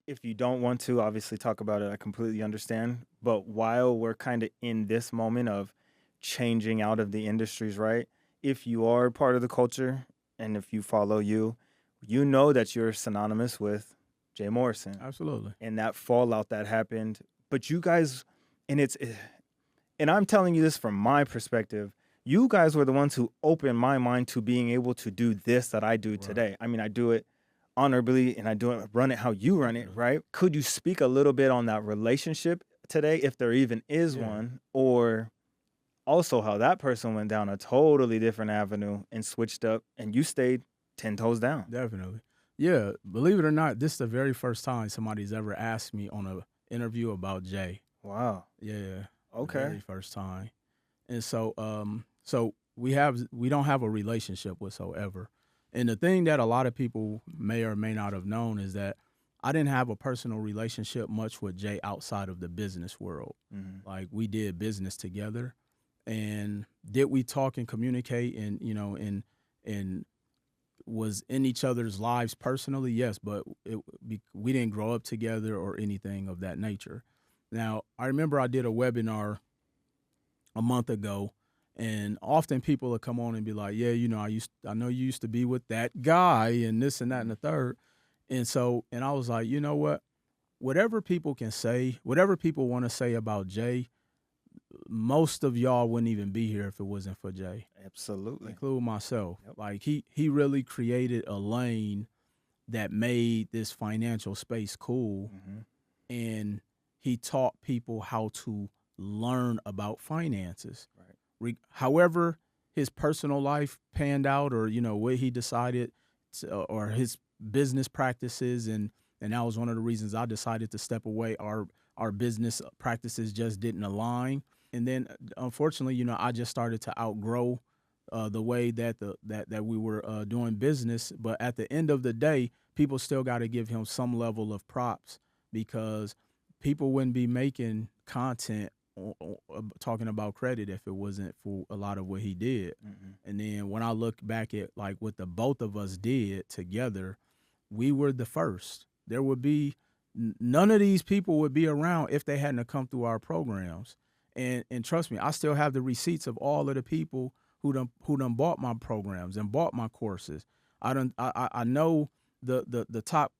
if you don't want to obviously talk about it, I completely understand. But while we're kind of in this moment of changing out of the industries, right? If you are part of the culture and if you follow you, you know that you're synonymous with Jay Morrison Absolutely. and that fallout that happened. But you guys, and and I'm telling you this from my perspective, you guys were the ones who opened my mind to being able to do this that I do Right. today. I mean, I do it honorably and run it how you run it, Definitely. right? Could you speak a little bit on that relationship today, if there even is Yeah. one, or also how that person went down a totally different avenue and switched up and you stayed 10 toes down? Definitely. Yeah. Believe it or not, this is the very first time somebody's ever asked me on a interview about Jay. Wow. Yeah. The Okay. very first time. And so we don't have a relationship whatsoever. And the thing that a lot of people may or may not have known is that I didn't have a personal relationship much with Jay outside of the business world. Mhm. Like we did business together, and did we talk and communicate and and was in each other's lives personally? Yes, but we didn't grow up together or anything of that nature. Now, I remember I did a webinar a month ago, and often people will come on and be like, "Yeah, I know you used to be with that guy and this and that and the third." And I was like, you know what? Whatever people can say, whatever people want to say about Jay, most of y'all wouldn't even be here if it wasn't for Jay, Absolutely. including myself. Yep. Like he really created a lane that made this financial space cool, Mhm. and he taught people how to learn about finances. Right. However his personal life panned out, or what he decided or his business practices, and that was one of the reasons I decided to step away. Our business practices just didn't align, and then unfortunately, I just started to outgrow the way that we were doing business. But at the end of the day, people still got to give him some level of props, because people wouldn't be making content talking about credit if it wasn't for a lot of what he did. Mhm. And then when I look back at like what the both of us did together, we were the first. There would be none of these people would be around if they hadn't have come through our programs. And trust me, I still have the receipts of all of the people who done bought my programs and bought my courses. I know the top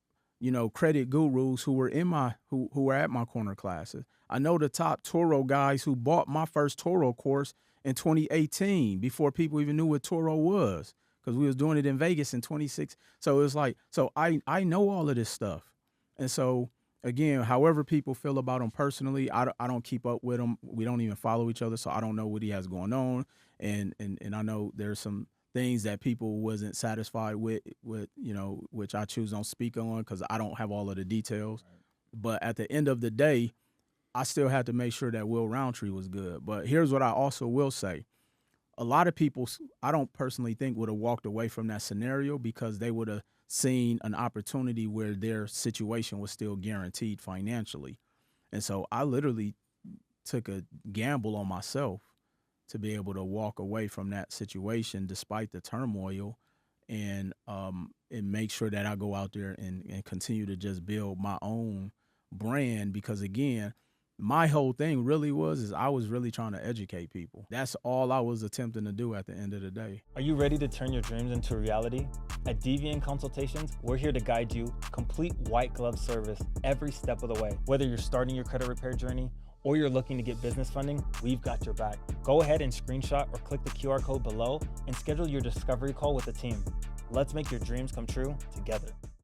credit gurus who were who were at my corner classes. I know the top Toro guys who bought my first Toro course in 2018 before people even knew what Toro was, because we was doing it in Vegas in 26. So it's like, so I know all of this stuff. And so again, however people feel about him personally, I don't keep up with him. We don't even follow each other, so I don't know what he has going on. And I know there's some things that people wasn't satisfied with which I choose don't speak on because I don't have all of the details. But at the end of the day, I still had to make sure that Will Roundtree was good. But here's what I also will say. A lot of people, I don't personally think, would have walked away from that scenario because they would have seen an opportunity where their situation was still guaranteed financially. And so I literally took a gamble on myself to be able to walk away from that situation despite the turmoil, and make sure that I go out there and continue to just build my own brand. Because again, my whole thing really is I was really trying to educate people. That's all I was attempting to do at the end of the day. Are you ready to turn your dreams into reality? At Deviant Consultations, we're here to guide you, complete white glove service every step of the way. Whether you're starting your credit repair journey or you're looking to get business funding, we've got your back. Go ahead and screenshot or click the QR code below and schedule your discovery call with the team. Let's make your dreams come true together.